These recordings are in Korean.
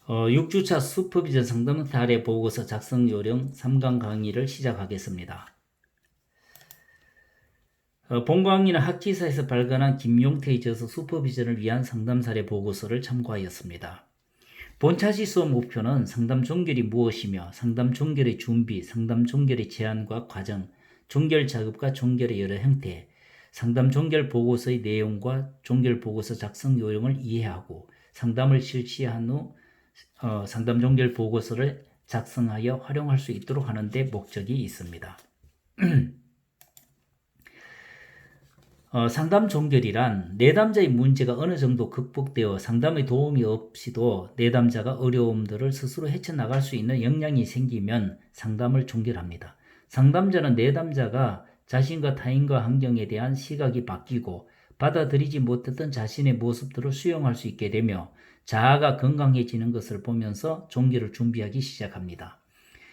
6주차 슈퍼비전 상담 사례 보고서 작성 요령 3강 강의를 시작하겠습니다. 본 강의는 학지사에서 발간한 김용태의 저서 슈퍼비전을 위한 상담 사례 보고서를 참고하였습니다. 본차시 수업 목표는 상담 종결이 무엇이며 상담 종결의 준비, 상담 종결의 제안과 과정, 종결 작업과 종결의 여러 형태, 상담 종결 보고서의 내용과 종결 보고서 작성 요령을 이해하고 상담을 실시한 후 상담 종결 보고서를 작성하여 활용할 수 있도록 하는 데 목적이 있습니다. 상담 종결이란 내담자의 문제가 어느 정도 극복되어 상담의 도움이 없이도 내담자가 어려움들을 스스로 헤쳐나갈 수 있는 역량이 생기면 상담을 종결합니다. 상담자는 내담자가 자신과 타인과 환경에 대한 시각이 바뀌고 받아들이지 못했던 자신의 모습들을 수용할 수 있게 되며 자아가 건강해지는 것을 보면서 종결을 준비하기 시작합니다.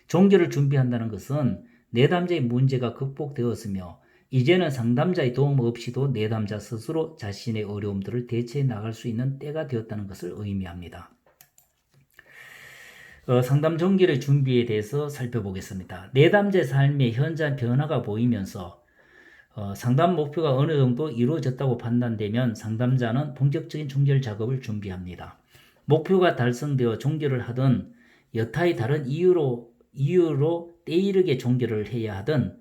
종결을 준비한다는 것은 내담자의 문제가 극복되었으며 이제는 상담자의 도움 없이도 내담자 스스로 자신의 어려움들을 대처해 나갈 수 있는 때가 되었다는 것을 의미합니다. 상담 종결의 준비에 대해서 살펴보겠습니다. 내담자의 삶에 현저한 변화가 보이면서 상담 목표가 어느 정도 이루어졌다고 판단되면 상담자는 본격적인 종결 작업을 준비합니다. 목표가 달성되어 종결을 하든 여타의 다른 이유로 때이르게 종결을 해야 하든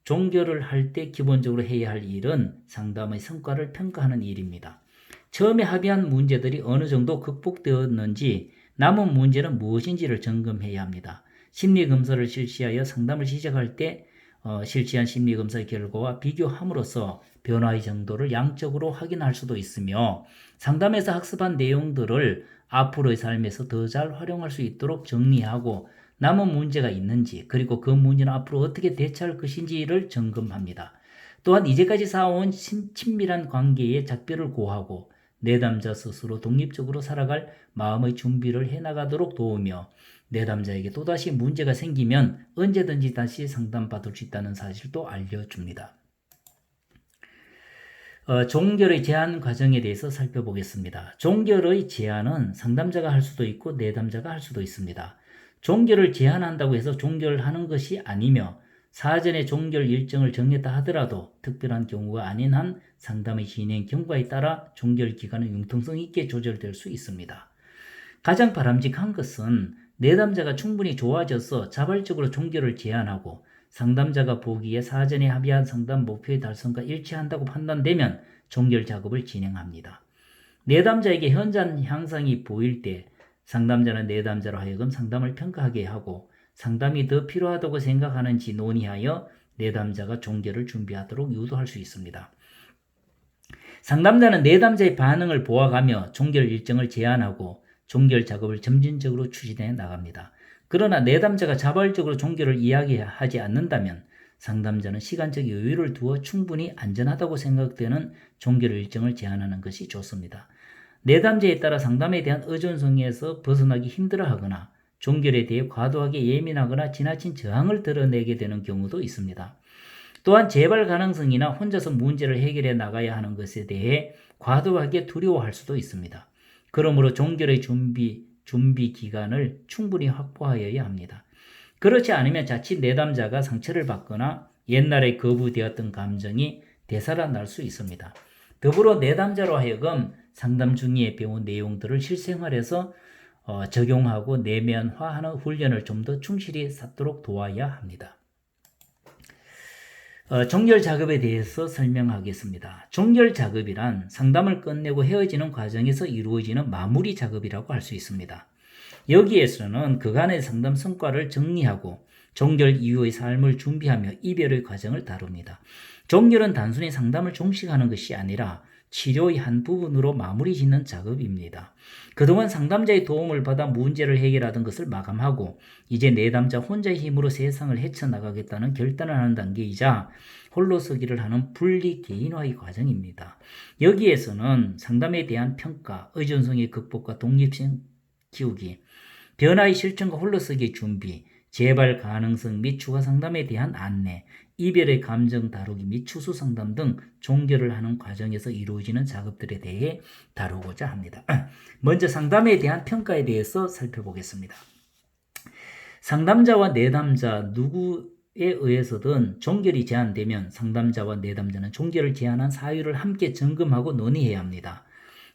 종결을 할 때 기본적으로 해야 할 일은 상담의 성과를 평가하는 일입니다. 처음에 합의한 문제들이 어느 정도 극복되었는지 남은 문제는 무엇인지를 점검해야 합니다. 심리검사를 실시하여 상담을 시작할 때 실시한 심리검사의 결과와 비교함으로써 변화의 정도를 양적으로 확인할 수도 있으며 상담에서 학습한 내용들을 앞으로의 삶에서 더 잘 활용할 수 있도록 정리하고 남은 문제가 있는지 그리고 그 문제는 앞으로 어떻게 대처할 것인지를 점검합니다. 또한 이제까지 쌓아온 친밀한 관계에 작별을 고하고 내담자 스스로 독립적으로 살아갈 마음의 준비를 해나가도록 도우며 내담자에게 또다시 문제가 생기면 언제든지 다시 상담받을 수 있다는 사실도 알려줍니다. 종결의 제안 과정에 대해서 살펴보겠습니다. 종결의 제안은 상담자가 할 수도 있고 내담자가 할 수도 있습니다. 종결을 제안한다고 해서 종결하는 것이 아니며 사전에 종결 일정을 정했다 하더라도 특별한 경우가 아닌 한 상담의 진행 경과에 따라 종결 기간은 융통성 있게 조절될 수 있습니다. 가장 바람직한 것은 내담자가 충분히 좋아져서 자발적으로 종결을 제안하고 상담자가 보기에 사전에 합의한 상담 목표의 달성과 일치한다고 판단되면 종결 작업을 진행합니다. 내담자에게 현장 향상이 보일 때 상담자는 내담자로 하여금 상담을 평가하게 하고 상담이 더 필요하다고 생각하는지 논의하여 내담자가 종결을 준비하도록 유도할 수 있습니다. 상담자는 내담자의 반응을 보아가며 종결 일정을 제안하고 종결 작업을 점진적으로 추진해 나갑니다. 그러나 내담자가 자발적으로 종결을 이야기하지 않는다면 상담자는 시간적 여유를 두어 충분히 안전하다고 생각되는 종결 일정을 제안하는 것이 좋습니다. 내담자에 따라 상담에 대한 의존성에서 벗어나기 힘들어하거나 종결에 대해 과도하게 예민하거나 지나친 저항을 드러내게 되는 경우도 있습니다. 또한 재발 가능성이나 혼자서 문제를 해결해 나가야 하는 것에 대해 과도하게 두려워할 수도 있습니다. 그러므로 종결의 준비 기간을 충분히 확보하여야 합니다. 그렇지 않으면 자칫 내담자가 상처를 받거나 옛날에 거부되었던 감정이 되살아날 수 있습니다. 더불어 내담자로 하여금 상담 중에 배운 내용들을 실생활에서 적용하고 내면화하는 훈련을 좀 더 충실히 쌓도록 도와야 합니다. 종결 작업에 대해서 설명하겠습니다. 종결 작업이란 상담을 끝내고 헤어지는 과정에서 이루어지는 마무리 작업이라고 할 수 있습니다. 여기에서는 그간의 상담 성과를 정리하고 종결 이후의 삶을 준비하며 이별의 과정을 다룹니다. 종결은 단순히 상담을 종식하는 것이 아니라 치료의 한 부분으로 마무리 짓는 작업입니다. 그동안 상담자의 도움을 받아 문제를 해결하던 것을 마감하고 이제 내담자 혼자의 힘으로 세상을 헤쳐나가겠다는 결단을 하는 단계이자 홀로서기를 하는 분리 개인화의 과정입니다. 여기에서는 상담에 대한 평가, 의존성의 극복과 독립性키우기, 변화의 실천과 홀로서기의 준비, 재발 가능성 및 추가 상담에 대한 안내, 이별의 감정 다루기 및 추수 상담 등 종결을 하는 과정에서 이루어지는 작업들에 대해 다루고자 합니다. 먼저 상담에 대한 평가에 대해서 살펴보겠습니다. 상담자와 내담자 누구에 의해서든 종결이 제한되면 상담자와 내담자는 종결을 제한한 사유를 함께 점검하고 논의해야 합니다.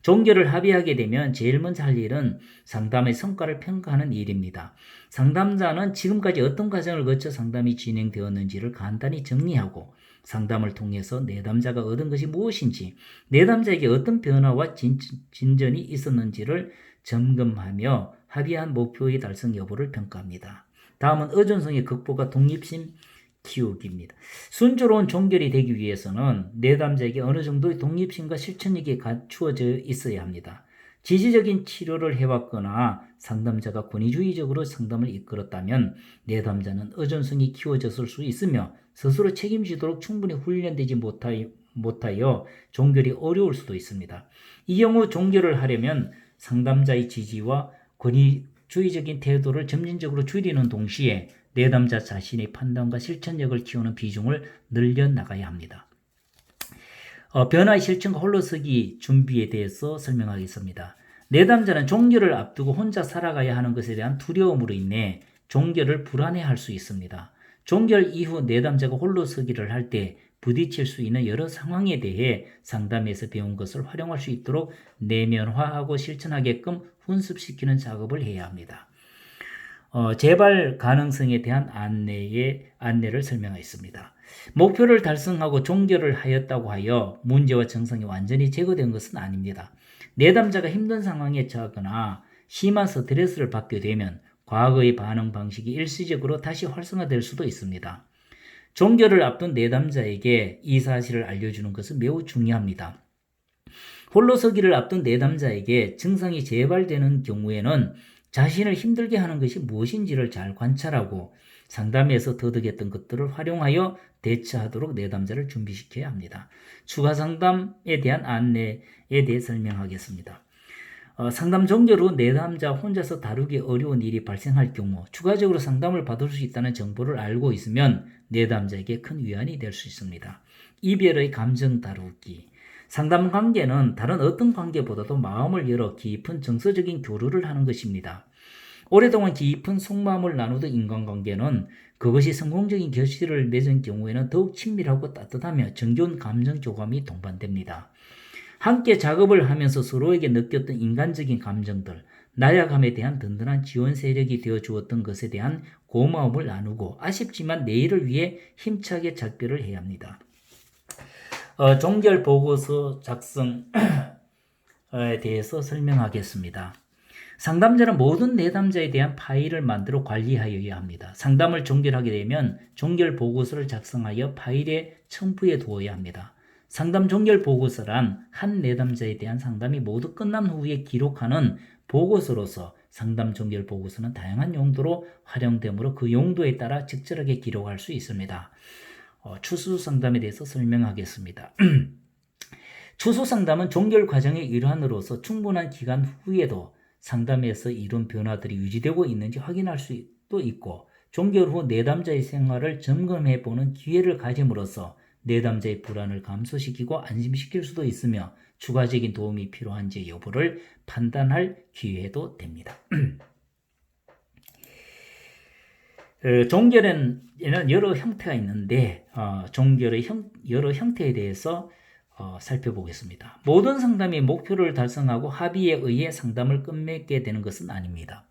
종결을 합의하게 되면 제일 먼저 할 일은 상담의 성과를 평가하는 일입니다. 상담자는 지금까지 어떤 과정을 거쳐 상담이 진행되었는지를 간단히 정리하고 상담을 통해서 내담자가 얻은 것이 무엇인지, 내담자에게 어떤 변화와 진전이 있었는지를 점검하며 합의한 목표의 달성 여부를 평가합니다. 다음은 의존성의 극복과 독립심 키우기입니다. 순조로운 종결이 되기 위해서는 내담자에게 어느 정도의 독립심과 실천력이 갖추어져 있어야 합니다. 지지적인 치료를 해왔거나 상담자가 권위주의적으로 상담을 이끌었다면 내담자는 의존성이 키워졌을 수 있으며 스스로 책임지도록 충분히 훈련되지 못하여 종결이 어려울 수도 있습니다. 이 경우 종결을 하려면 상담자의 지지와 권위주의적인 태도를 점진적으로 줄이는 동시에 내담자 자신의 판단과 실천력을 키우는 비중을 늘려나가야 합니다. 변화의 실천과 홀로서기 준비에 대해서 설명하겠습니다. 내담자는 종결을 앞두고 혼자 살아가야 하는 것에 대한 두려움으로 인해 종결을 불안해할 수 있습니다. 종결 이후 내담자가 홀로서기를 할 때 부딪힐 수 있는 여러 상황에 대해 상담에서 배운 것을 활용할 수 있도록 내면화하고 실천하게끔 훈습시키는 작업을 해야 합니다. 재발 가능성에 대한 안내를 설명하였습니다. 목표를 달성하고 종결을 하였다고 하여 문제와 증상이 완전히 제거된 것은 아닙니다. 내담자가 힘든 상황에 처하거나 심한 스트레스를 받게 되면 과거의 반응 방식이 일시적으로 다시 활성화될 수도 있습니다. 종결을 앞둔 내담자에게 이 사실을 알려주는 것은 매우 중요합니다. 홀로서기를 앞둔 내담자에게 증상이 재발되는 경우에는 자신을 힘들게 하는 것이 무엇인지를 잘 관찰하고 상담에서 터득했던 것들을 활용하여 대처하도록 내담자를 준비시켜야 합니다. 추가 상담에 대한 안내에 대해 설명하겠습니다. 상담 종결 후 내담자 혼자서 다루기 어려운 일이 발생할 경우 추가적으로 상담을 받을 수 있다는 정보를 알고 있으면 내담자에게 큰 위안이 될 수 있습니다. 이별의 감정 다루기. 상담 관계는 다른 어떤 관계보다도 마음을 열어 깊은 정서적인 교류를 하는 것입니다. 오랫동안 깊은 속마음을 나누던 인간관계는 그것이 성공적인 결실을 맺은 경우에는 더욱 친밀하고 따뜻하며 정겨운 감정 교감이 동반됩니다. 함께 작업을 하면서 서로에게 느꼈던 인간적인 감정들, 나약함에 대한 든든한 지원 세력이 되어 주었던 것에 대한 고마움을 나누고 아쉽지만 내일을 위해 힘차게 작별을 해야 합니다. 종결 보고서 작성에 대해서 설명하겠습니다. 상담자는 모든 내담자에 대한 파일을 만들어 관리하여야 합니다. 상담을 종결하게 되면 종결 보고서를 작성하여 파일에 첨부해 두어야 합니다. 상담 종결 보고서란 한 내담자에 대한 상담이 모두 끝난 후에 기록하는 보고서로서 상담 종결 보고서는 다양한 용도로 활용되므로 그 용도에 따라 적절하게 기록할 수 있습니다. 추수 상담에 대해서 설명하겠습니다. 추수 상담은 종결 과정의 일환으로서 충분한 기간 후에도 상담에서 이룬 변화들이 유지되고 있는지 확인할 수도 있고 종결 후 내담자의 생활을 점검해 보는 기회를 가짐으로써 내담자의 불안을 감소시키고 안심시킬 수도 있으며 추가적인 도움이 필요한지 여부를 판단할 기회도 됩니다. 종결에는 여러 형태가 있는데 종결의 여러 형태에 대해서 살펴보겠습니다. 모든 상담이 목표를 달성하고 합의에 의해 상담을 끝맺게 되는 것은 아닙니다.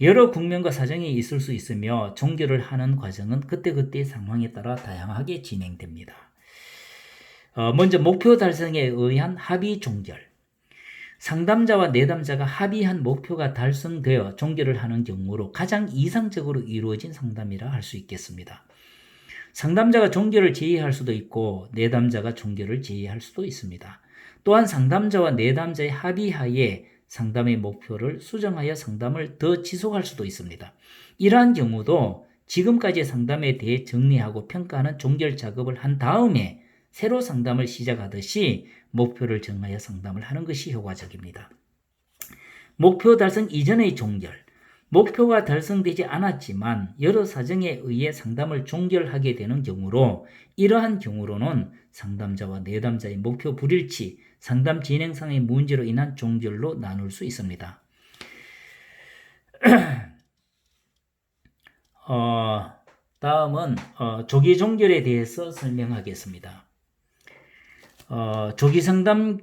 여러 국면과 사정이 있을 수 있으며 종결을 하는 과정은 그때그때의 상황에 따라 다양하게 진행됩니다. 먼저 목표 달성에 의한 합의 종결. 상담자와 내담자가 합의한 목표가 달성되어 종결을 하는 경우로 가장 이상적으로 이루어진 상담이라 할 수 있겠습니다. 상담자가 종결을 제의할 수도 있고 내담자가 종결을 제의할 수도 있습니다. 또한 상담자와 내담자의 합의하에 상담의 목표를 수정하여 상담을 더 지속할 수도 있습니다. 이러한 경우도 지금까지의 상담에 대해 정리하고 평가하는 종결 작업을 한 다음에 새로 상담을 시작하듯이 목표를 정하여 상담을 하는 것이 효과적입니다. 목표 달성 이전의 종결. 목표가 달성되지 않았지만 여러 사정에 의해 상담을 종결하게 되는 경우로 이러한 경우로는 상담자와 내담자의 목표 불일치, 상담 진행상의 문제로 인한 종결로 나눌 수 있습니다. 다음은 조기 종결에 대해서 설명하겠습니다. 조기 상담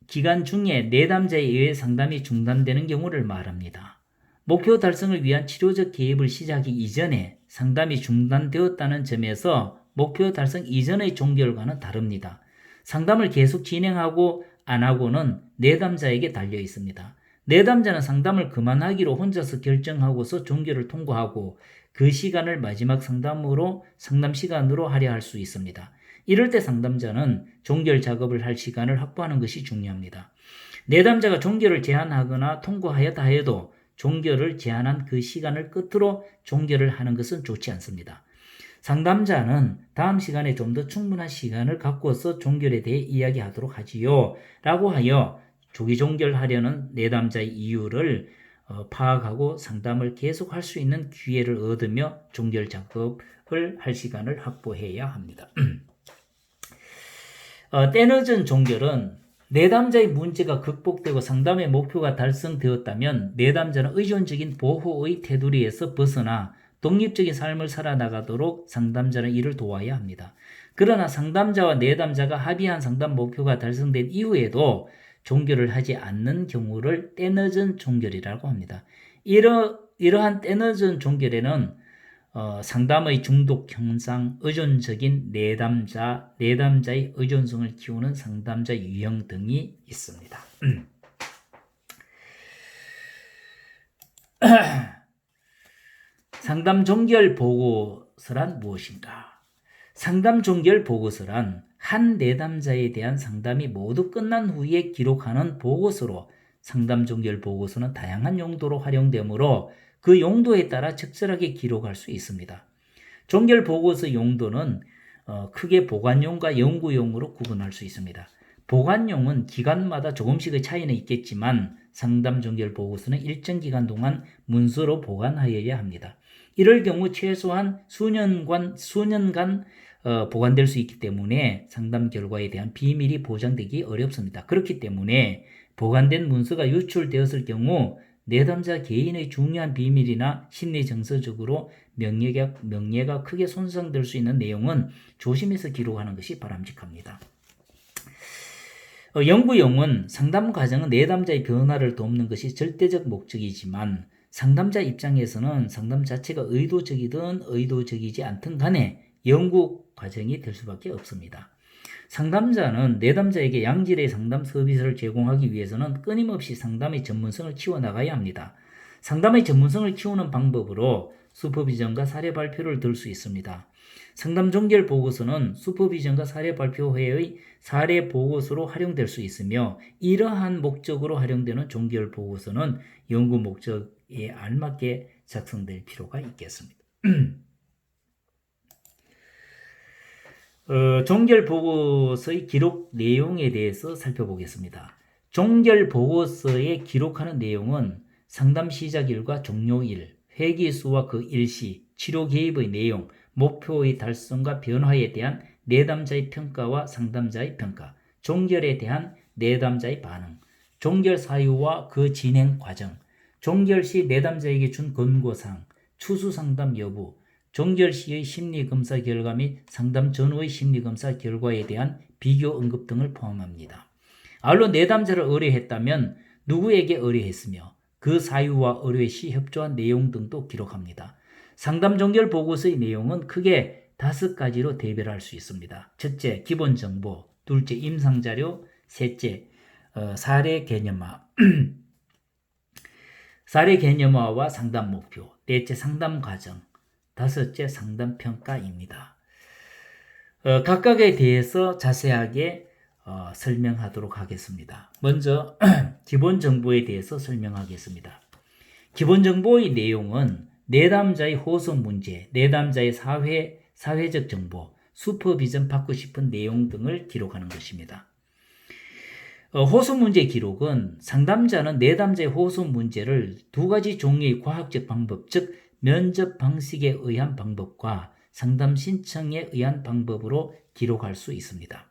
기간 중에 내담자에 의해 상담이 중단되는 경우를 말합니다. 목표 달성을 위한 치료적 개입을 시작하기 이전에 상담이 중단되었다는 점에서 목표 달성 이전의 종결과는 다릅니다. 상담을 계속 진행하고 안 하고는 내담자에게 달려 있습니다. 내담자는 상담을 그만하기로 혼자서 결정하고서 종결을 통과하고 그 시간을 마지막 상담 시간으로 하려 할 수 있습니다. 이럴 때 상담자는 종결 작업을 할 시간을 확보하는 것이 중요합니다. 내담자가 종결을 제한하거나 통과하였다 해도 종결을 제한한 그 시간을 끝으로 종결을 하는 것은 좋지 않습니다. 상담자는 다음 시간에 좀 더 충분한 시간을 갖고서 종결에 대해 이야기하도록 하지요. 라고 하여 조기 종결하려는 내담자의 이유를 파악하고 상담을 계속할 수 있는 기회를 얻으며 종결 작업을 할 시간을 확보해야 합니다. 때늦은 종결은 내담자의 문제가 극복되고 상담의 목표가 달성되었다면 내담자는 의존적인 보호의 테두리에서 벗어나 독립적인 삶을 살아나가도록 상담자는 이를 도와야 합니다. 그러나 상담자와 내담자가 합의한 상담 목표가 달성된 이후에도 종결을 하지 않는 경우를 때늦은 종결이라고 합니다. 이러한 때늦은 종결에는 상담의 중독 현상, 의존적인 내담자의 의존성을 키우는 상담자 유형 등이 있습니다. 상담 종결 보고서란 무엇인가? 상담 종결 보고서란 한 내담자에 대한 상담이 모두 끝난 후에 기록하는 보고서로 상담 종결 보고서는 다양한 용도로 활용되므로 그 용도에 따라 적절하게 기록할 수 있습니다. 종결 보고서 용도는 크게 보관용과 연구용으로 구분할 수 있습니다. 보관용은 기간마다 조금씩의 차이는 있겠지만 상담 종결 보고서는 일정 기간 동안 문서로 보관하여야 합니다. 이럴 경우 최소한 수년간 보관될 수 있기 때문에 상담 결과에 대한 비밀이 보장되기 어렵습니다. 그렇기 때문에 보관된 문서가 유출되었을 경우 내담자 개인의 중요한 비밀이나 심리 정서적으로 명예가 크게 손상될 수 있는 내용은 조심해서 기록하는 것이 바람직합니다. 연구용은 상담 과정은 내담자의 변화를 돕는 것이 절대적 목적이지만 상담자 입장에서는 상담 자체가 의도적이든 의도적이지 않든 간에 연구 과정이 될 수밖에 없습니다. 상담자는 내담자에게 양질의 상담 서비스를 제공하기 위해서는 끊임없이 상담의 전문성을 키워나가야 합니다. 상담의 전문성을 키우는 방법으로 슈퍼비전과 사례 발표를 들 수 있습니다. 상담 종결 보고서는 슈퍼비전과 사례 발표회의 사례 보고서로 활용될 수 있으며 이러한 목적으로 활용되는 종결 보고서는 연구 목적에 알맞게 작성될 필요가 있겠습니다. 종결 보고서의 기록 내용에 대해서 살펴보겠습니다. 종결 보고서에 기록하는 내용은 상담 시작일과 종료일, 회기수와 그 일시, 치료 개입의 내용, 목표의 달성과 변화에 대한 내담자의 평가와 상담자의 평가, 종결에 대한 내담자의 반응, 종결 사유와 그 진행 과정, 종결 시 내담자에게 준 권고사항, 추수 상담 여부, 종결 시의 심리검사 결과 및 상담 전후의 심리검사 결과에 대한 비교 언급 등을 포함합니다. 아울러 내담자를 의뢰했다면 누구에게 의뢰했으며 그 사유와 의뢰 시 협조한 내용 등도 기록합니다. 상담 종결 보고서의 내용은 크게 5가지로 대별할 수 있습니다. 첫째, 기본 정보. 둘째, 임상 자료. 셋째, 사례 개념화. 사례 개념화와 상담 목표. 넷째, 상담 과정. 다섯째, 상담 평가입니다. 각각에 대해서 자세하게 설명하도록 하겠습니다. 먼저 기본 정보에 대해서 설명하겠습니다. 기본 정보의 내용은 내담자의 호소 문제, 내담자의 사회적 정보, 슈퍼비전 받고 싶은 내용 등을 기록하는 것입니다. 호소 문제 기록은 상담자는 내담자의 호소 문제를 두 가지 종류의 과학적 방법, 즉 면접 방식에 의한 방법과 상담 신청에 의한 방법으로 기록할 수 있습니다.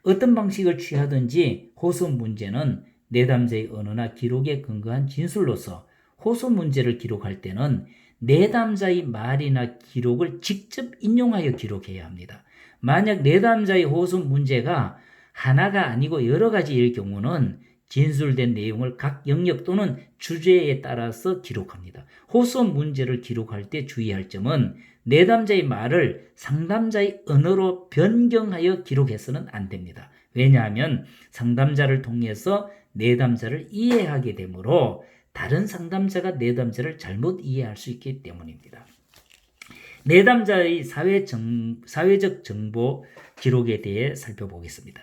어떤 방식을 취하든지 호소 문제는 내담자의 언어나 기록에 근거한 진술로서 호소 문제를 기록할 때는 내담자의 말이나 기록을 직접 인용하여 기록해야 합니다. 만약 내담자의 호소 문제가 하나가 아니고 여러 가지일 경우는 진술된 내용을 각 영역 또는 주제에 따라서 기록합니다. 호소 문제를 기록할 때 주의할 점은 내담자의 말을 상담자의 언어로 변경하여 기록해서는 안 됩니다. 왜냐하면 상담자를 통해서 내담자를 이해하게 되므로 다른 상담자가 내담자를 잘못 이해할 수 있기 때문입니다. 내담자의 사회적 정보 기록에 대해 살펴보겠습니다.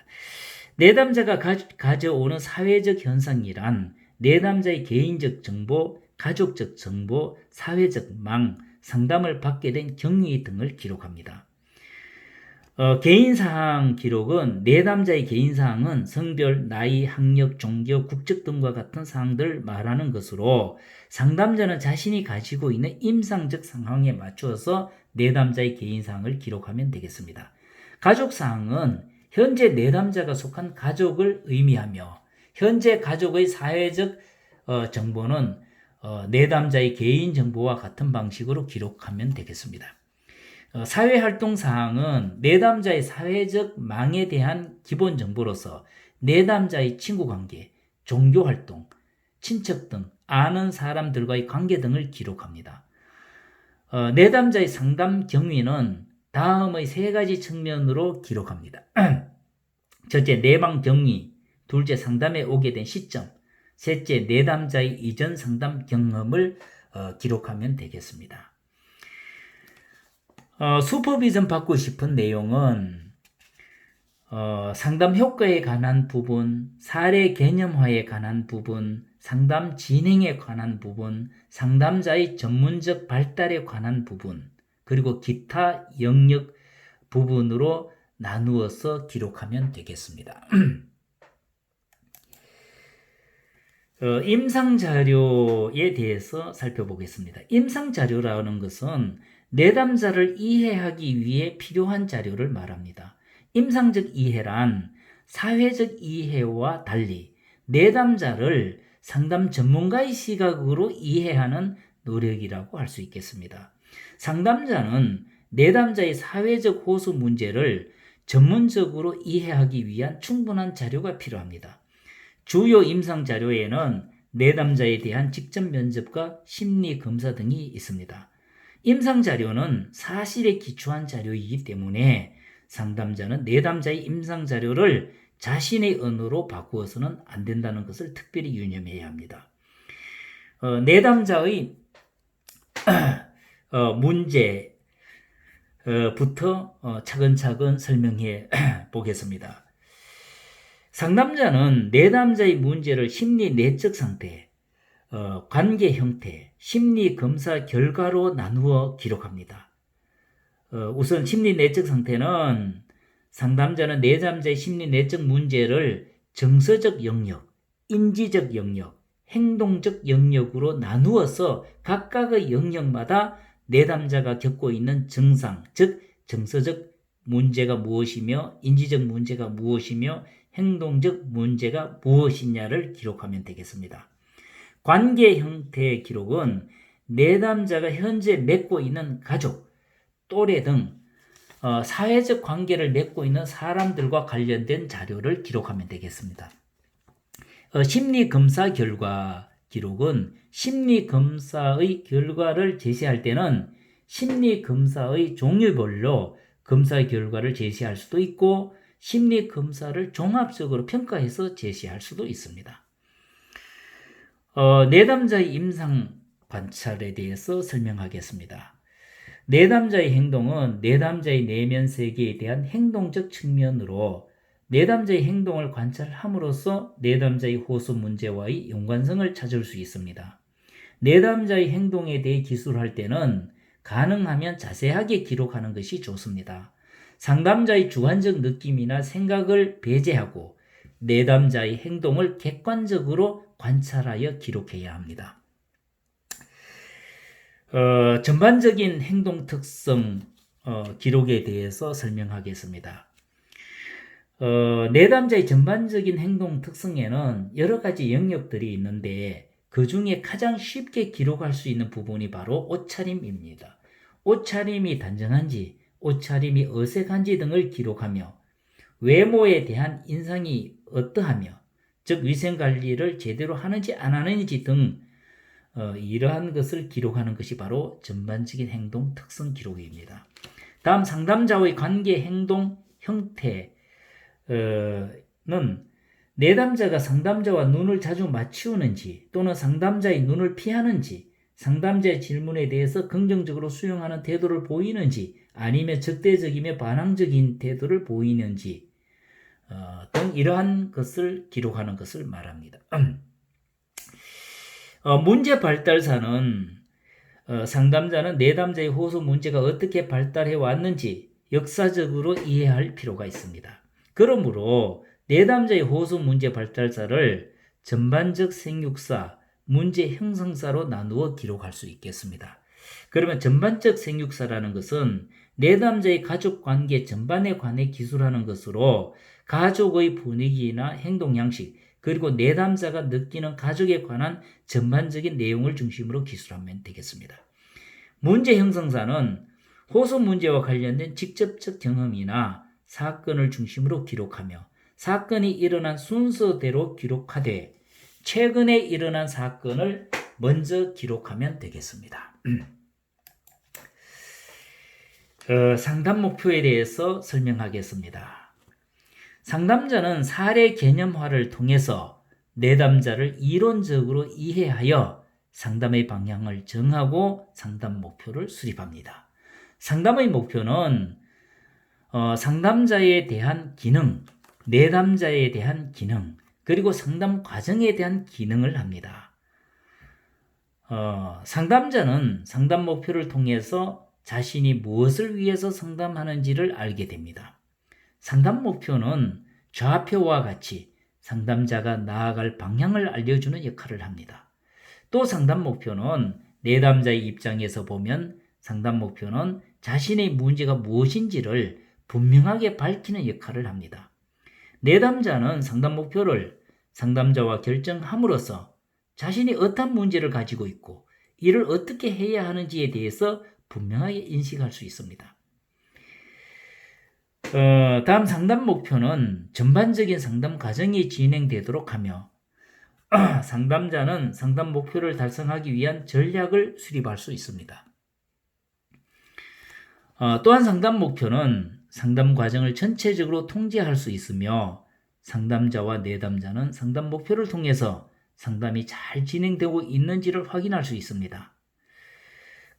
내담자가 가져오는 사회적 현상이란 내담자의 개인적 정보, 가족적 정보, 사회적 망, 상담을 받게 된 경위 등을 기록합니다. 개인사항 기록은 내담자의 개인사항은 성별, 나이, 학력, 종교, 국적 등과 같은 사항들을 말하는 것으로 상담자는 자신이 가지고 있는 임상적 상황에 맞추어서 내담자의 개인사항을 기록하면 되겠습니다. 가족사항은 현재 내담자가 속한 가족을 의미하며 현재 가족의 사회적 정보는 내담자의 개인정보와 같은 방식으로 기록하면 되겠습니다. 사회활동 사항은 내담자의 사회적 망에 대한 기본 정보로서 내담자의 친구관계, 종교활동, 친척 등 아는 사람들과의 관계 등을 기록합니다. 내담자의 상담 경위는 다음의 세 가지 측면으로 기록합니다. 첫째, 내방 경위, 둘째, 상담에 오게 된 시점, 셋째, 내담자의 이전 상담 경험을 기록하면 되겠습니다. 슈퍼비전 받고 싶은 내용은 상담 효과에 관한 부분, 사례 개념화에 관한 부분, 상담 진행에 관한 부분, 상담자의 전문적 발달에 관한 부분, 그리고 기타 영역 부분으로 나누어서 기록하면 되겠습니다. 임상자료에 대해서 살펴보겠습니다. 임상자료라는 것은 내담자를 이해하기 위해 필요한 자료를 말합니다. 임상적 이해란 사회적 이해와 달리 내담자를 상담 전문가의 시각으로 이해하는 노력이라고 할 수 있겠습니다. 상담자는 내담자의 사회적 호소 문제를 전문적으로 이해하기 위한 충분한 자료가 필요합니다. 주요 임상 자료에는 내담자에 대한 직접 면접과 심리 검사 등이 있습니다. 임상 자료는 사실에 기초한 자료이기 때문에 상담자는 내담자의 임상 자료를 자신의 언어로 바꾸어서는 안 된다는 것을 특별히 유념해야 합니다. 내담자의 문제부터 차근차근 설명해 보겠습니다. 상담자는 내담자의 문제를 심리 내적 상태, 관계 형태, 심리 검사 결과로 나누어 기록합니다. 우선 심리 내적 상태는 상담자는 내담자의 심리 내적 문제를 정서적 영역, 인지적 영역, 행동적 영역으로 나누어서 각각의 영역마다 내담자가 겪고 있는 증상, 즉 정서적 문제가 무엇이며 인지적 문제가 무엇이며 행동적 문제가 무엇이냐를 기록하면 되겠습니다. 관계 형태의 기록은 내담자가 현재 맺고 있는 가족, 또래 등 사회적 관계를 맺고 있는 사람들과 관련된 자료를 기록하면 되겠습니다. 심리검사 결과 기록은 심리검사의 결과를 제시할 때는 심리검사의 종류별로 검사 결과를 제시할 수도 있고 심리검사를 종합적으로 평가해서 제시할 수도 있습니다. 내담자의 임상 관찰에 대해서 설명하겠습니다. 내담자의 행동은 내담자의 내면 세계에 대한 행동적 측면으로 내담자의 행동을 관찰함으로써 내담자의 호소 문제와의 연관성을 찾을 수 있습니다. 내담자의 행동에 대해 기술할 때는 가능하면 자세하게 기록하는 것이 좋습니다. 상담자의 주관적 느낌이나 생각을 배제하고 내담자의 행동을 객관적으로 관찰하여 기록해야 합니다. 전반적인 행동 특성 기록에 대해서 설명하겠습니다. 내담자의 전반적인 행동 특성에는 여러 가지 영역들이 있는데 그 중에 가장 쉽게 기록할 수 있는 부분이 바로 옷차림입니다. 옷차림이 단정한지, 옷차림이 어색한지 등을 기록하며 외모에 대한 인상이 어떠하며, 즉 위생관리를 제대로 하는지 안 하는지 등 이러한 것을 기록하는 것이 바로 전반적인 행동 특성 기록입니다. 다음 상담자와의 관계 행동 형태는 내담자가 상담자와 눈을 자주 맞추는지 또는 상담자의 눈을 피하는지, 상담자의 질문에 대해서 긍정적으로 수용하는 태도를 보이는지 아니면 적대적이며 반항적인 태도를 보이는지 등 이러한 것을 기록하는 것을 말합니다. 문제 발달사는 상담자는 내담자의 호소 문제가 어떻게 발달해 왔는지 역사적으로 이해할 필요가 있습니다. 그러므로 내담자의 호소 문제 발달사를 전반적 생육사, 문제 형성사로 나누어 기록할 수 있겠습니다. 그러면 전반적 생육사라는 것은 내담자의 가족관계 전반에 관해 기술하는 것으로 가족의 분위기나 행동 양식, 그리고 내담자가 느끼는 가족에 관한 전반적인 내용을 중심으로 기술하면 되겠습니다. 문제 형성사는 호소 문제와 관련된 직접적 경험이나 사건을 중심으로 기록하며 사건이 일어난 순서대로 기록하되 최근에 일어난 사건을 먼저 기록하면 되겠습니다. 상담 목표에 대해서 설명하겠습니다. 상담자는 사례 개념화를 통해서 내담자를 이론적으로 이해하여 상담의 방향을 정하고 상담 목표를 수립합니다. 상담의 목표는 상담자에 대한 기능, 내담자에 대한 기능, 그리고 상담 과정에 대한 기능을 합니다. 상담자는 상담 목표를 통해서 자신이 무엇을 위해서 상담하는지를 알게 됩니다. 상담 목표는 좌표와 같이 상담자가 나아갈 방향을 알려주는 역할을 합니다. 또 상담 목표는 내담자의 입장에서 보면 상담 목표는 자신의 문제가 무엇인지를 분명하게 밝히는 역할을 합니다. 내담자는 상담 목표를 상담자와 결정함으로써 자신이 어떤 문제를 가지고 있고 이를 어떻게 해야 하는지에 대해서 분명하게 인식할 수 있습니다. 다음 상담 목표는 전반적인 상담 과정이 진행되도록 하며 상담자는 상담 목표를 달성하기 위한 전략을 수립할 수 있습니다. 또한 상담 목표는 상담 과정을 전체적으로 통제할 수 있으며 상담자와 내담자는 상담 목표를 통해서 상담이 잘 진행되고 있는지를 확인할 수 있습니다.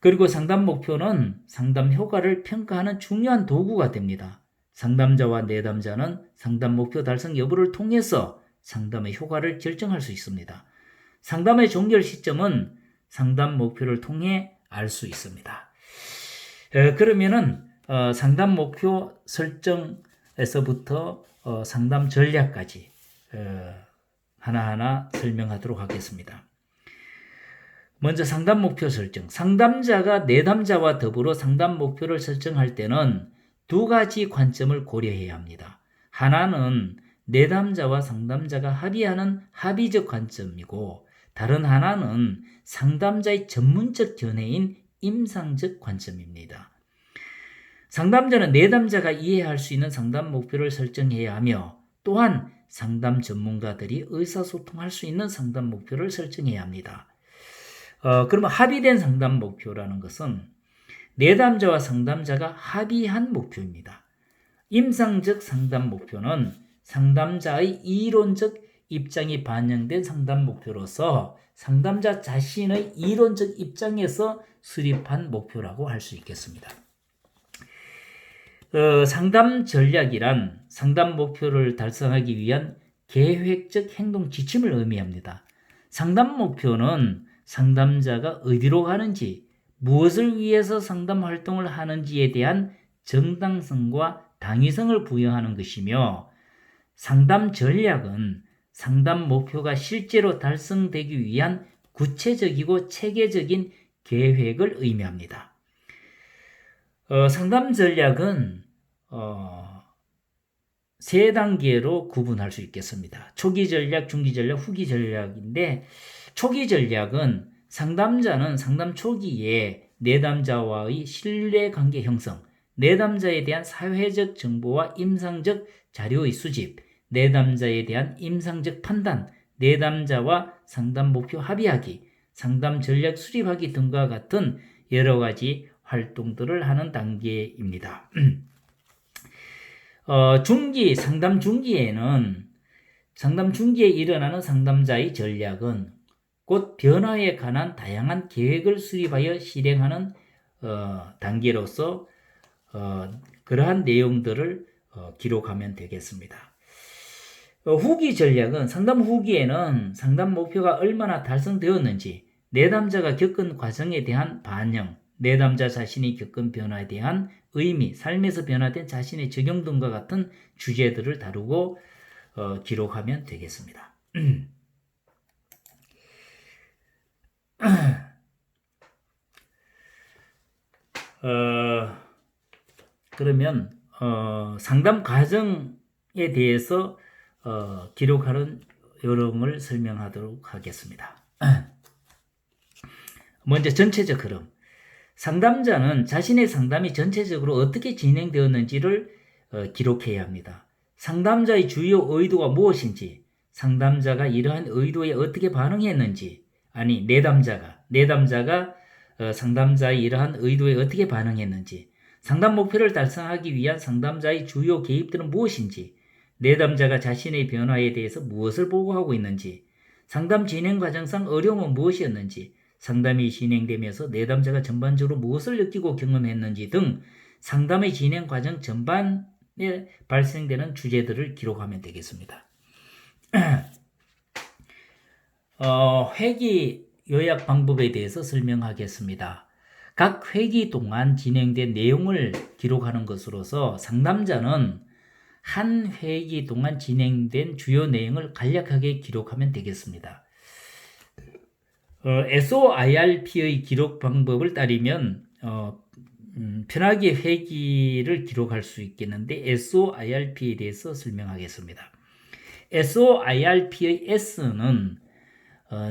그리고 상담 목표는 상담 효과를 평가하는 중요한 도구가 됩니다. 상담자와 내담자는 상담 목표 달성 여부를 통해서 상담의 효과를 결정할 수 있습니다. 상담의 종결 시점은 상담 목표를 통해 알 수 있습니다. 그러면은 상담 목표 설정에서부터 상담 전략까지 하나하나 설명하도록 하겠습니다. 먼저 상담 목표 설정. 상담자가 내담자와 더불어 상담 목표를 설정할 때는 두 가지 관점을 고려해야 합니다. 하나는 내담자와 상담자가 합의하는 합의적 관점이고 다른 하나는 상담자의 전문적 견해인 임상적 관점입니다. 상담자는 내담자가 이해할 수 있는 상담 목표를 설정해야 하며 또한 상담 전문가들이 의사소통할 수 있는 상담 목표를 설정해야 합니다. 그러면 합의된 상담 목표라는 것은 내담자와 상담자가 합의한 목표입니다. 임상적 상담 목표는 상담자의 이론적 입장이 반영된 상담 목표로서 상담자 자신의 이론적 입장에서 수립한 목표라고 할 수 있겠습니다. 상담 전략이란 상담 목표를 달성하기 위한 계획적 행동 지침을 의미합니다. 상담 목표는 상담자가 어디로 가는지, 무엇을 위해서 상담 활동을 하는지에 대한 정당성과 당위성을 부여하는 것이며 상담 전략은 상담 목표가 실제로 달성되기 위한 구체적이고 체계적인 계획을 의미합니다. 상담 전략은 세 단계로 구분할 수 있겠습니다. 초기 전략, 중기 전략, 후기 전략인데, 초기 전략은 상담자는 상담 초기에 내담자와의 신뢰관계 형성, 내담자에 대한 사회적 정보와 임상적 자료의 수집, 내담자에 대한 임상적 판단, 내담자와 상담 목표 합의하기, 상담 전략 수립하기 등과 같은 여러 가지 활동들을 하는 단계입니다. 상담 중기에 일어나는 상담자의 전략은 곧 변화에 관한 다양한 계획을 수립하여 실행하는 단계로서 그러한 내용들을 기록하면 되겠습니다. 후기 전략은 상담 후기에는 상담 목표가 얼마나 달성되었는지, 내담자가 겪은 과정에 대한 반영, 내담자 자신이 겪은 변화에 대한 의미, 삶에서 변화된 자신의 적용 등과 같은 주제들을 다루고 기록하면 되겠습니다. 그러면 상담 과정에 대해서 기록하는 요령을 설명하도록 하겠습니다. 먼저 전체적 흐름. 상담자는 자신의 상담이 전체적으로 어떻게 진행되었는지를 기록해야 합니다. 상담자의 주요 의도가 무엇인지, 상담자가 이러한 의도에 어떻게 반응했는지, 아니 내담자가 상담자의 이러한 의도에 어떻게 반응했는지, 상담 목표를 달성하기 위한 상담자의 주요 개입들은 무엇인지, 내담자가 자신의 변화에 대해서 무엇을 보고하고 있는지, 상담 진행 과정상 어려움은 무엇이었는지, 상담이 진행되면서 내담자가 전반적으로 무엇을 느끼고 경험했는지 등 상담의 진행 과정 전반에 발생되는 주제들을 기록하면 되겠습니다. 회기 요약 방법에 대해서 설명하겠습니다. 각 회기 동안 진행된 내용을 기록하는 것으로서 상담자는 한 회기 동안 진행된 주요 내용을 간략하게 기록하면 되겠습니다. SOIRP의 기록 방법을 따르면 편하게 회기를 기록할 수 있겠는데, SOIRP에 대해서 설명하겠습니다. SOIRP의 S는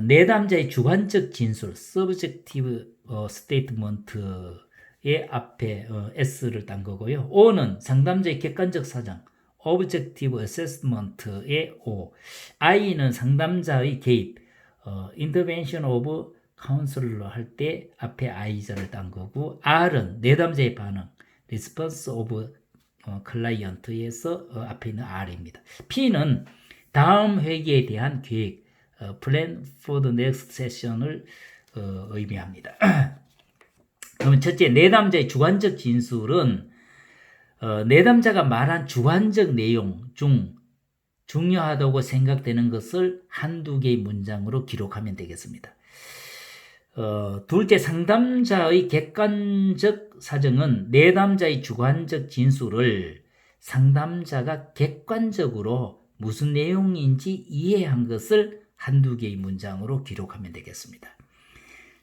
내담자의 주관적 진술, Subjective Statement의 앞에 S를 딴 거고요. O는 상담자의 객관적 사정, Objective Assessment의 O. I는 상담자의 개입, Intervention of Counselor 할 때 앞에 I자를 딴 거고, R은 내담자의 반응, Response of Client에서 앞에 있는 R입니다. P는 다음 회기에 대한 계획, Plan for the next session을 의미합니다. 그러면 첫째, 내담자의 주관적 진술은 내담자가 말한 주관적 내용 중 중요하다고 생각되는 것을 한두 개의 문장으로 기록하면 되겠습니다. 둘째, 상담자의 객관적 사정은 내담자의 주관적 진술을 상담자가 객관적으로 무슨 내용인지 이해한 것을 한두 개의 문장으로 기록하면 되겠습니다.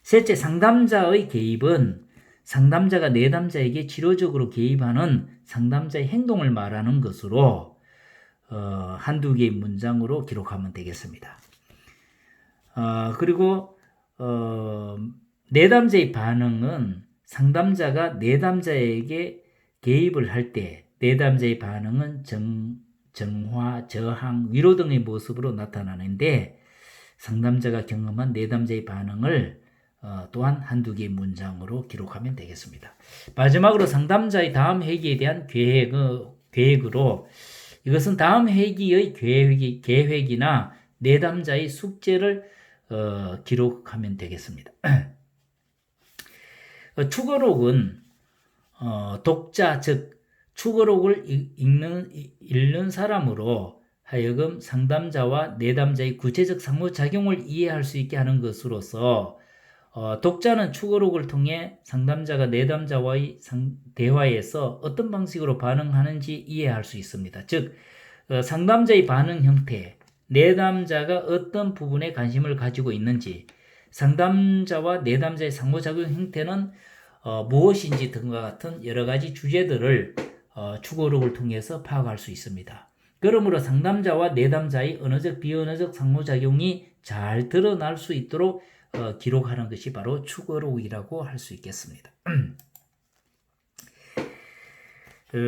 셋째, 상담자의 개입은 상담자가 내담자에게 치료적으로 개입하는 상담자의 행동을 말하는 것으로 한두 개의 문장으로 기록하면 되겠습니다. 그리고 내담자의 반응은 상담자가 내담자에게 개입을 할 때 내담자의 반응은 정화, 저항, 위로 등의 모습으로 나타나는데, 상담자가 경험한 내담자의 반응을 또한 한두 개의 문장으로 기록하면 되겠습니다. 마지막으로 상담자의 다음 회기에 대한 계획으로, 이것은 다음 회기의 계획이나 내담자의 숙제를 기록하면 되겠습니다. 추거록은 독자, 즉 추거록을 읽는 사람으로 하여금 상담자와 내담자의 구체적 상호작용을 이해할 수 있게 하는 것으로서, 독자는 추거록을 통해 상담자가 내담자와의 대화에서 어떤 방식으로 반응하는지 이해할 수 있습니다. 즉 상담자의 반응 형태, 내담자가 어떤 부분에 관심을 가지고 있는지, 상담자와 내담자의 상호작용 형태는 무엇인지 등과 같은 여러 가지 주제들을 추구록을 통해서 파악할 수 있습니다. 그러므로 상담자와 내담자의 언어적, 비언어적 상호작용이 잘 드러날 수 있도록 기록하는 것이 바로 추구록이라고 할 수 있겠습니다.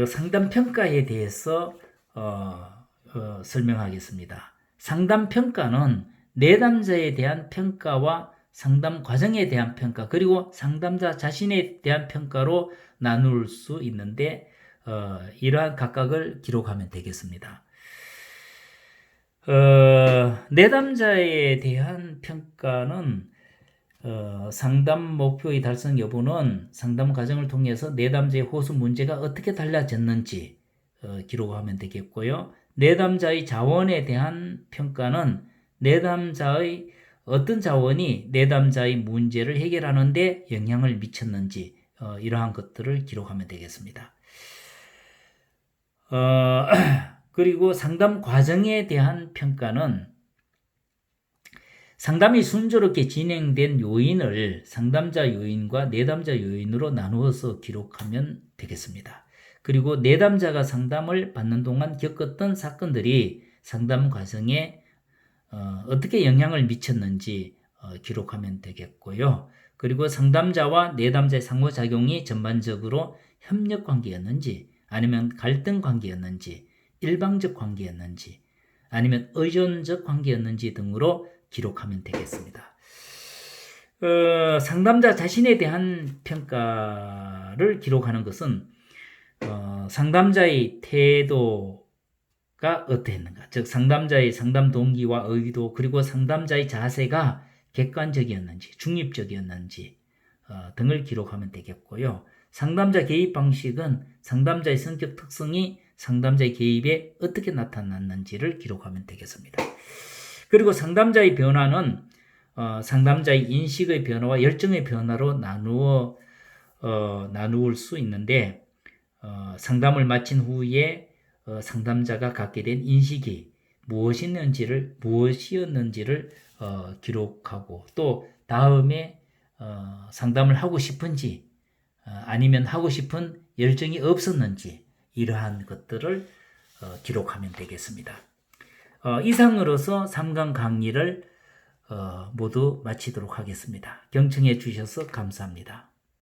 상담평가에 대해서 설명하겠습니다. 상담평가는 내담자에 대한 평가와 상담 과정에 대한 평가, 그리고 상담자 자신에 대한 평가로 나눌 수 있는데 이러한 각각을 기록하면 되겠습니다. 내담자에 대한 평가는 상담 목표의 달성 여부는 상담 과정을 통해서 내담자의 호소 문제가 어떻게 달라졌는지 기록하면 되겠고요. 내담자의 자원에 대한 평가는 내담자의 어떤 자원이 내담자의 문제를 해결하는 데 영향을 미쳤는지 이러한 것들을 기록하면 되겠습니다. 그리고 상담 과정에 대한 평가는 상담이 순조롭게 진행된 요인을 상담자 요인과 내담자 요인으로 나누어서 기록하면 되겠습니다. 그리고 내담자가 상담을 받는 동안 겪었던 사건들이 상담 과정에 어떻게 영향을 미쳤는지 기록하면 되겠고요. 그리고 상담자와 내담자의 상호작용이 전반적으로 협력 관계였는지, 아니면 갈등 관계였는지, 일방적 관계였는지, 아니면 의존적 관계였는지 등으로 기록하면 되겠습니다. 상담자 자신에 대한 평가를 기록하는 것은 상담자의 태도가 어떠했는가, 즉 상담자의 상담 동기와 의도, 그리고 상담자의 자세가 객관적이었는지 중립적이었는지 등을 기록하면 되겠고요. 상담자 개입 방식은 상담자의 성격 특성이 상담자의 개입에 어떻게 나타났는지를 기록하면 되겠습니다. 그리고 상담자의 변화는 상담자의 인식의 변화와 열정의 변화로 나누을 수 있는데 상담을 마친 후에 상담자가 갖게 된 인식이 무엇이었는지를 기록하고, 또 다음에 상담을 하고 싶은지 아니면 하고 싶은 열정이 없었는지 이러한 것들을 기록하면 되겠습니다. 이상으로서 3강 강의를 모두 마치도록 하겠습니다. 경청해 주셔서 감사합니다.